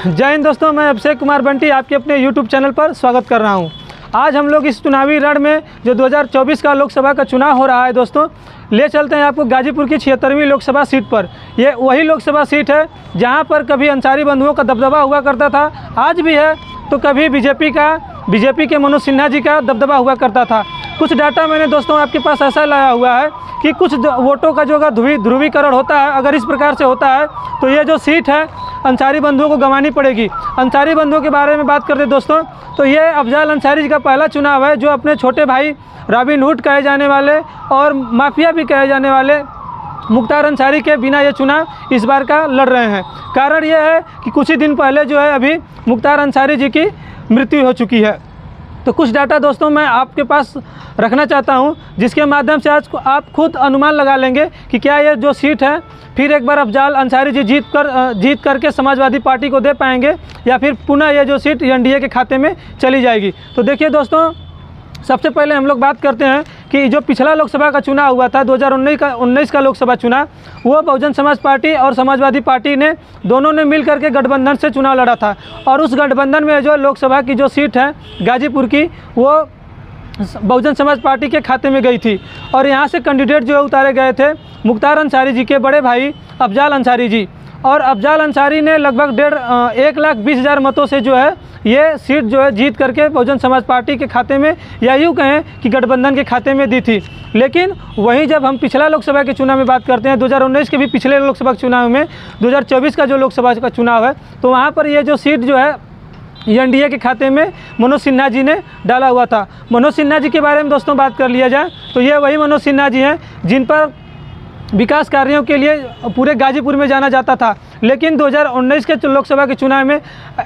जय हिंद दोस्तों, मैं अभिषेक कुमार बंटी आपके अपने YouTube चैनल पर स्वागत कर रहा हूं। आज हम लोग इस चुनावी रण में जो 2024 का लोकसभा का चुनाव हो रहा है दोस्तों, ले चलते हैं आपको गाजीपुर की 76वीं लोकसभा सीट पर। ये वही लोकसभा सीट है जहां पर कभी अंसारी बंधुओं का दबदबा हुआ करता था, आज भी है, तो कभी बीजेपी के मनोज सिन्हा जी का दबदबा हुआ करता था। कुछ डाटा मैंने दोस्तों आपके पास ऐसा लाया हुआ है कि कुछ वोटों का जो ध्रुवीकरण होता है, अगर इस प्रकार से होता है तो ये जो सीट है अंसारी बंधुओं को गंवानी पड़ेगी। अंसारी बंधुओं के बारे में बात करते दोस्तों, तो ये अफजाल अंसारी जी का पहला चुनाव है जो अपने छोटे भाई रॉबिनहुड कहे जाने वाले और माफिया भी कहे जाने वाले मुख्तार अंसारी के बिना ये चुनाव इस बार का लड़ रहे हैं। कारण ये है कि कुछ ही दिन पहले जो है अभी मुख्तार अंसारी जी की मृत्यु हो चुकी है। तो कुछ डाटा दोस्तों मैं आपके पास रखना चाहता हूं, जिसके माध्यम से आज आप खुद अनुमान लगा लेंगे कि क्या ये जो सीट है फिर एक बार अफजाल अंसारी जी जीत करके समाजवादी पार्टी को दे पाएंगे या फिर पुनः ये जो सीट एनडीए के खाते में चली जाएगी। तो देखिए दोस्तों, सबसे पहले हम लोग बात करते हैं कि जो पिछला लोकसभा का चुनाव हुआ था 2019 का लोकसभा चुनाव, वो बहुजन समाज पार्टी और समाजवादी पार्टी ने दोनों ने मिल करके गठबंधन से चुनाव लड़ा था। और उस गठबंधन में जो लोकसभा की जो सीट है गाजीपुर की, वो बहुजन समाज पार्टी के खाते में गई थी। और यहाँ से कैंडिडेट जो है उतारे गए थे मुख्तार अंसारी जी के बड़े भाई अफजाल अंसारी जी। और अफजाल अंसारी ने लगभग 1,20,000 मतों से जो है ये सीट जो है जीत करके बहुजन समाज पार्टी के खाते में, या यूँ कहें कि गठबंधन के खाते में दी थी। लेकिन वहीं जब हम पिछला लोकसभा के चुनाव में बात करते हैं, 2019 के भी पिछले लोकसभा के चुनाव में 2024 का जो लोकसभा का चुनाव है, तो वहाँ पर ये जो सीट जो है एनडीए के खाते में मनोज सिन्हा जी ने डाला हुआ था। मनोज सिन्हा जी के बारे में दोस्तों बात कर लिया जाए तो ये वही मनोज सिन्हा जी हैं जिन पर विकास कार्यों के लिए पूरे गाजीपुर में जाना जाता था। लेकिन 2019 के लोकसभा के चुनाव में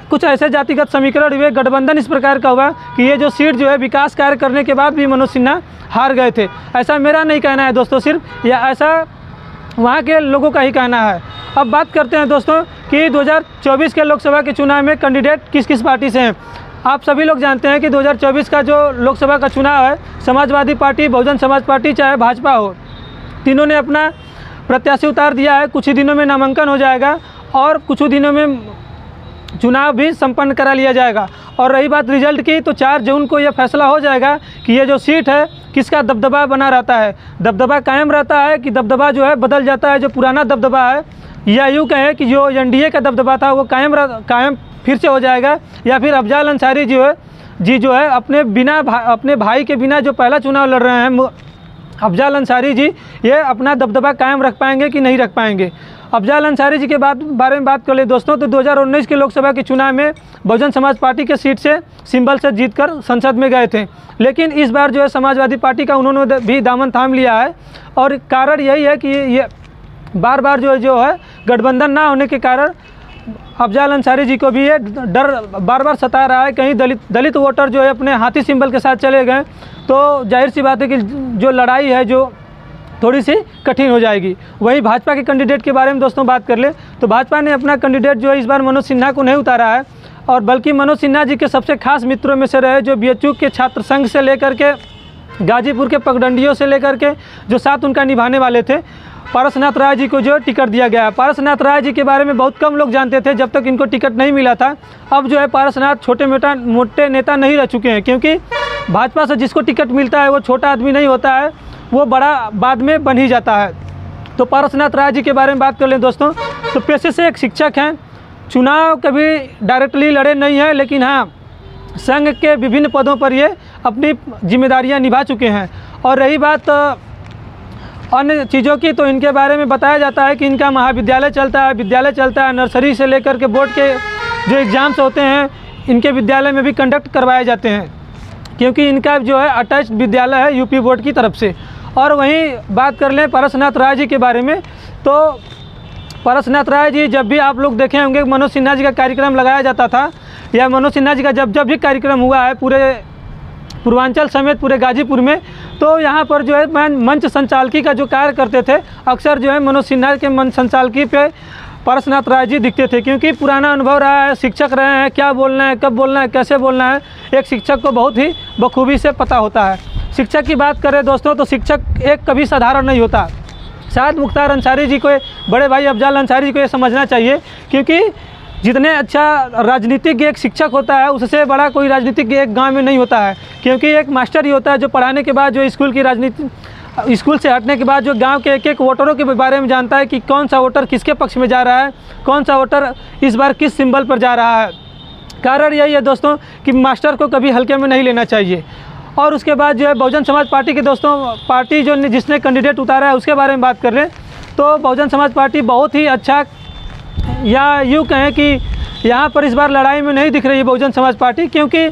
कुछ ऐसे जातिगत समीकरण हुए, गठबंधन इस प्रकार का हुआ कि ये जो सीट जो है विकास कार्य करने के बाद भी मनोज सिन्हा हार गए थे। ऐसा मेरा नहीं कहना है दोस्तों सिर्फ, या ऐसा वहाँ के लोगों का ही कहना है। अब बात करते हैं दोस्तों कि 2024 के लोकसभा के चुनाव में कैंडिडेट किस किस पार्टी से हैं। आप सभी लोग जानते हैं कि 2024 का जो लोकसभा का चुनाव है, समाजवादी पार्टी, बहुजन समाज पार्टी, चाहे भाजपा हो, तीनों ने अपना प्रत्याशी उतार दिया है। कुछ ही दिनों में नामांकन हो जाएगा और कुछ ही दिनों में चुनाव भी संपन्न करा लिया जाएगा। और रही बात रिजल्ट की, तो 4 जून को यह फैसला हो जाएगा कि ये जो सीट है किसका दबदबा बना रहता है, दबदबा कायम रहता है कि दबदबा जो है बदल जाता है, जो पुराना दबदबा है, या यूँ कहें कि जो एनडीए का दबदबा था वो कायम फिर से हो जाएगा, या फिर अफजाल अंसारी जो है अपने भाई के बिना जो पहला चुनाव लड़ रहे हैं अफजाल अंसारी जी, ये अपना दबदबा कायम रख पाएंगे कि नहीं रख पाएंगे। अफजाल अंसारी जी के बारे में बात कर ले दोस्तों, तो 2019 के लोकसभा के चुनाव में बहुजन समाज पार्टी के सीट से सिंबल से जीतकर संसद में गए थे। लेकिन इस बार जो है समाजवादी पार्टी का उन्होंने भी दामन थाम लिया है। और कारण यही है कि ये बार बार जो है गठबंधन ना होने के कारण अफजाल अंसारी जी को भी ये डर बार बार सता रहा है, कहीं दलित वोटर जो है अपने हाथी सिंबल के साथ चले गए तो जाहिर सी बात है कि जो लड़ाई है जो थोड़ी सी कठिन हो जाएगी। वहीं भाजपा के कैंडिडेट के बारे में दोस्तों बात कर ले तो भाजपा ने अपना कैंडिडेट जो है इस बार मनोज सिन्हा को नहीं उतारा है, और बल्कि मनोज सिन्हा जी के सबसे खास मित्रों में से रहे जो बीएचयू के छात्र संघ से लेकर के गाजीपुर के पगडंडियों से लेकर के जो साथ उनका निभाने वाले थे, पारसनाथ राय जी को जो टिकट दिया गया है। पारसनाथ राय जी के बारे में बहुत कम लोग जानते थे जब तक इनको टिकट नहीं मिला था। अब जो है पारसनाथ छोटे मोटे नेता नहीं रह चुके हैं, क्योंकि भाजपा से जिसको टिकट मिलता है वो छोटा आदमी नहीं होता है, वो बड़ा बाद में बन ही जाता है। तो पारसनाथ राय जी के बारे में बात कर लें दोस्तों, तो पेशे से एक शिक्षक हैं, चुनाव कभी डायरेक्टली लड़े नहीं हैं, लेकिन हाँ संघ के विभिन्न पदों पर ये अपनी जिम्मेदारियां निभा चुके हैं। और रही बात अन्य चीज़ों की, तो इनके बारे में बताया जाता है कि इनका महाविद्यालय चलता है, विद्यालय चलता है, नर्सरी से लेकर के बोर्ड के जो एग्ज़ाम्स होते हैं इनके विद्यालय में भी कंडक्ट करवाए जाते हैं, क्योंकि इनका जो है अटैच्ड विद्यालय है यूपी बोर्ड की तरफ से। और वहीं बात कर लें पारसनाथ राय जी के बारे में, तो पारसनाथ राय जी जब भी आप लोग देखे होंगे मनोज सिन्हा जी का कार्यक्रम लगाया जाता था, या मनोज सिन्हा जी का जब भी कार्यक्रम हुआ है पूरे पूर्वांचल समेत पूरे गाजीपुर में, तो यहाँ पर जो है मंच संचालकी का जो कार्य करते थे, अक्सर जो है मनोज सिन्हा के मंच संचालकी पे पारसनाथ राय जी दिखते थे, क्योंकि पुराना अनुभव रहा है, शिक्षक रहे हैं, क्या बोलना है, कब बोलना है, कैसे बोलना है, एक शिक्षक को बहुत ही बखूबी से पता होता है। शिक्षक की बात करें दोस्तों, तो शिक्षक एक कभी साधारण नहीं होता। शायद मुख्तार अंसारी जी को, बड़े भाई अफजाल अंसारी जी को ये समझना चाहिए, क्योंकि जितने अच्छा राजनीतिक एक शिक्षक होता है उससे बड़ा कोई राजनीतिक एक गांव में नहीं होता है, क्योंकि एक मास्टर ही होता है जो पढ़ाने के बाद जो स्कूल की राजनीति, स्कूल से हटने के बाद जो गांव के एक एक वोटरों के बारे में जानता है कि कौन सा वोटर किसके पक्ष में जा रहा है, कौन सा वोटर इस बार किस सिंबल पर जा रहा है। कारण यही है दोस्तों कि मास्टर को कभी हल्के में नहीं लेना चाहिए। और उसके बाद जो है बहुजन समाज पार्टी के दोस्तों, पार्टी जो जिसने कैंडिडेट उतारा है उसके बारे में बात कर लें तो बहुजन समाज पार्टी बहुत ही अच्छा, या यूँ कहें कि यहाँ पर इस बार लड़ाई में नहीं दिख रही है बहुजन समाज पार्टी, क्योंकि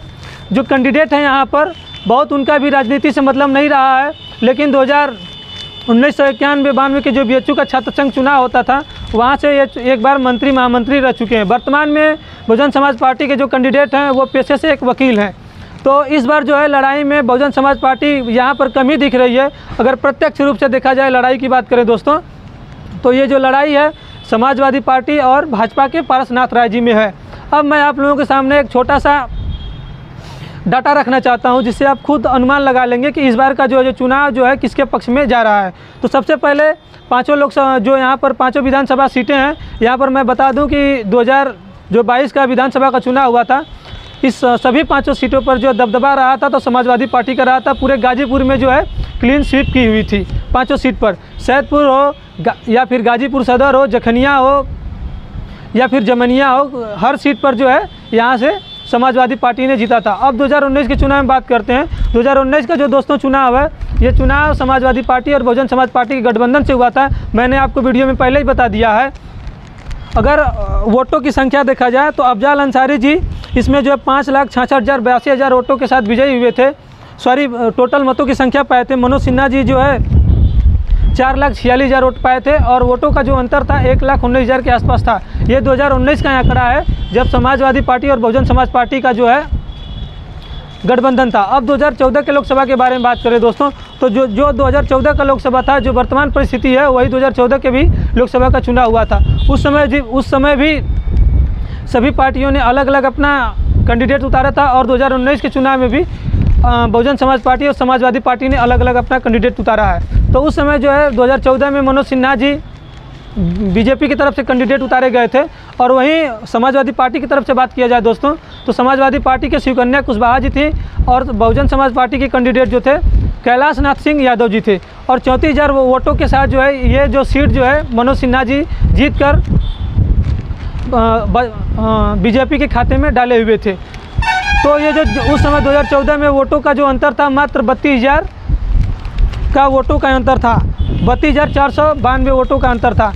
जो कैंडिडेट हैं यहाँ पर बहुत उनका भी राजनीति से मतलब नहीं रहा है। लेकिन 1991-92 के जो BHU का छात्र संघ चुनाव होता था वहाँ से ये एक बार मंत्री महामंत्री रह चुके हैं। वर्तमान में बहुजन समाज पार्टी के जो कैंडिडेट हैं वो पेशे से एक वकील हैं। तो इस बार जो है लड़ाई में बहुजन समाज पार्टी यहाँ पर कमी दिख रही है। अगर प्रत्यक्ष रूप से देखा जाए लड़ाई की बात करें दोस्तों, तो ये जो लड़ाई है समाजवादी पार्टी और भाजपा के पारसनाथ राय जी में है। अब मैं आप लोगों के सामने एक छोटा सा डाटा रखना चाहता हूं जिससे आप खुद अनुमान लगा लेंगे कि इस बार का जो चुनाव जो है किसके पक्ष में जा रहा है। तो सबसे पहले पाँचों लोकसभा जो यहाँ पर पाँचों विधानसभा सीटें हैं, यहाँ पर मैं बता दूं कि 2022 का विधानसभा का चुनाव हुआ था, इस सभी पाँचों सीटों पर जो दबदबा रहा था तो समाजवादी पार्टी का रहा था। पूरे गाजीपुर में जो है क्लीन स्वीप की हुई थी पाँचों सीट पर, सैदपुर हो या फिर गाजीपुर सदर हो, जखनिया हो या फिर जमनिया हो, हर सीट पर जो है यहाँ से समाजवादी पार्टी ने जीता था। अब 2019 के चुनाव में बात करते हैं। 2019 का जो दोस्तों चुनाव है, ये चुनाव समाजवादी पार्टी और बहुजन समाज पार्टी के गठबंधन से हुआ था। मैंने आपको वीडियो में पहले ही बता दिया है। अगर वोटों की संख्या देखा जाए तो अफजाल अंसारी जी इसमें जो है 5,66,82 वोटों के साथ विजयी हुए थे। टोटल मतों की संख्या पाए थे। मनोज सिन्हा जी जो है 4,46,000 वोट पाए थे और वोटों का जो अंतर था 1,19,000 के आसपास था। ये 2019 का आंकड़ा है जब समाजवादी पार्टी और बहुजन समाज पार्टी का जो है गठबंधन था। अब 2014 के लोकसभा के बारे में बात करें दोस्तों, तो जो 2014 का लोकसभा था, जो वर्तमान परिस्थिति है वही 2014 के भी लोकसभा का चुनाव हुआ था। उस समय भी सभी पार्टियों ने अलग अलग अपना कैंडिडेट उतारा था और 2019 के चुनाव में भी बहुजन समाज पार्टी और समाजवादी पार्टी ने अलग अलग अपना कैंडिडेट उतारा है। तो उस समय जो है 2014 में मनोज सिन्हा जी बीजेपी की तरफ से कैंडिडेट उतारे गए थे। और वहीं समाजवादी पार्टी की तरफ से बात किया जाए दोस्तों, तो समाजवादी पार्टी के शिवकन्या कुशवाहा जी थी और बहुजन समाज पार्टी के कैंडिडेट जो थे कैलाश नाथ सिंह यादव जी थे। और 34,000 वोटों के साथ जो है ये जो सीट जो है मनोज सिन्हा जी जीत कर बीजेपी के खाते में डाले हुए थे। तो ये जो उस समय 2014 में वोटों का जो अंतर था मात्र 32,000 का वोटों का अंतर था, 32,492 वोटों का अंतर था।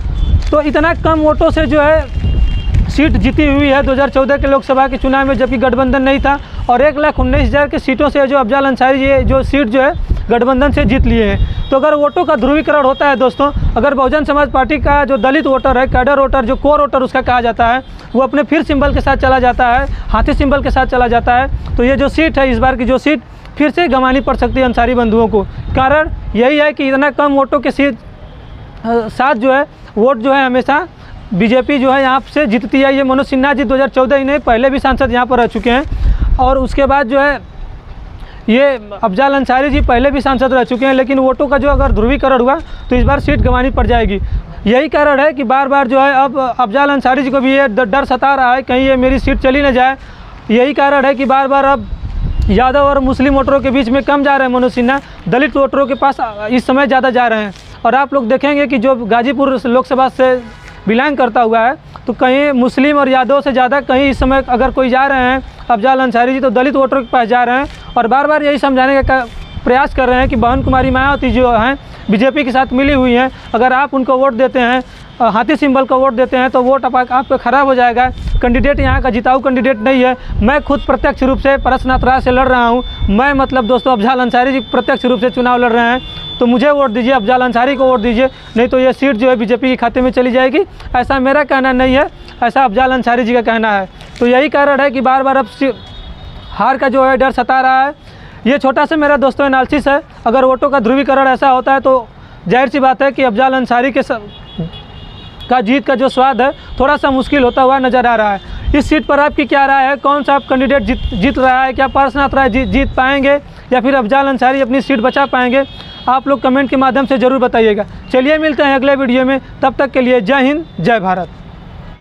तो इतना कम वोटों से जो है सीट जीती हुई है 2014 के लोकसभा के चुनाव में, जबकि गठबंधन नहीं था। और 1,19,000 के सीटों से जो अफजाल अंसारी ये जो सीट जो है गठबंधन से जीत लिए हैं। तो अगर वोटों का ध्रुवीकरण होता है दोस्तों, अगर बहुजन समाज पार्टी का जो दलित वोटर है, कैडर वोटर, जो कोर वोटर उसका कहा जाता है, वो अपने फिर सिंबल के साथ चला जाता है, हाथी सिंबल के साथ चला जाता है, तो ये जो सीट है, इस बार की जो सीट फिर से गंवानी पड़ सकती है अंसारी बंधुओं को। कारण यही है कि इतना कम वोटों के साथ जो है वोट जो है हमेशा बीजेपी जो है यहाँ से जीतती है। ये मनोज सिन्हा जी 2014 ही नहीं, पहले भी सांसद यहाँ पर रह चुके हैं। और उसके बाद जो है ये अफजाल अंसारी जी पहले भी सांसद रह चुके हैं। लेकिन वोटों का जो अगर ध्रुवीकरण हुआ तो इस बार सीट गंवानी पड़ जाएगी। यही कारण है कि बार बार जो है अब अफजाल अंसारी जी को भी ये डर सता रहा है कहीं ये मेरी सीट चली न जाए। यही कारण है कि बार बार अब यादव और मुस्लिम वोटरों के बीच में कम जा रहे हैं मनोज सिन्हा, दलित वोटरों के पास इस समय ज़्यादा जा रहे हैं। और आप लोग देखेंगे कि जो गाजीपुर लोकसभा से बिलोंग करता हुआ है, तो कहीं मुस्लिम और यादव से ज़्यादा कहीं इस समय अगर कोई जा रहे हैं अफजाल अंसारी जी, तो दलित वोटरों के पास जा रहे हैं। और बार बार यही समझाने का प्रयास कर रहे हैं कि बहन कुमारी मायावती जो हैं बीजेपी के साथ मिली हुई हैं, अगर आप उनको वोट देते हैं, हाथी सिंबल को वोट देते हैं, तो वोट आपका ख़राब हो जाएगा। कैंडिडेट यहाँ का जिताऊ कैंडिडेट नहीं है। मैं खुद प्रत्यक्ष रूप से पारसनाथ राय से लड़ रहा हूँ। मैं मतलब दोस्तों अफजाल अंसारी जी प्रत्यक्ष रूप से चुनाव लड़ रहे हैं, तो मुझे वोट दीजिए, अफजाल अंसारी को वोट दीजिए, नहीं तो ये सीट जो है बीजेपी के खाते में चली जाएगी। ऐसा मेरा कहना नहीं है, ऐसा अफजाल अंसारी जी का कहना है। तो यही कारण है कि बार बार अब हार का जो है डर सता रहा है। ये छोटा सा मेरा दोस्तों एनालिसिस है। अगर वोटों का ध्रुवीकरण ऐसा होता है तो जाहिर सी बात है कि अफजाल अंसारी का जीत का जो स्वाद है थोड़ा सा मुश्किल होता हुआ नज़र आ रहा है। इस सीट पर आपकी क्या राय है? कौन सा आप कैंडिडेट जीत रहा है? क्या पारसनाथ राय जीत पाएंगे या फिर अफजाल अंसारी अपनी सीट बचा पाएंगे? आप लोग कमेंट के माध्यम से ज़रूर बताइएगा। चलिए मिलते हैं अगले वीडियो में, तब तक के लिए जय हिंद, जय भारत।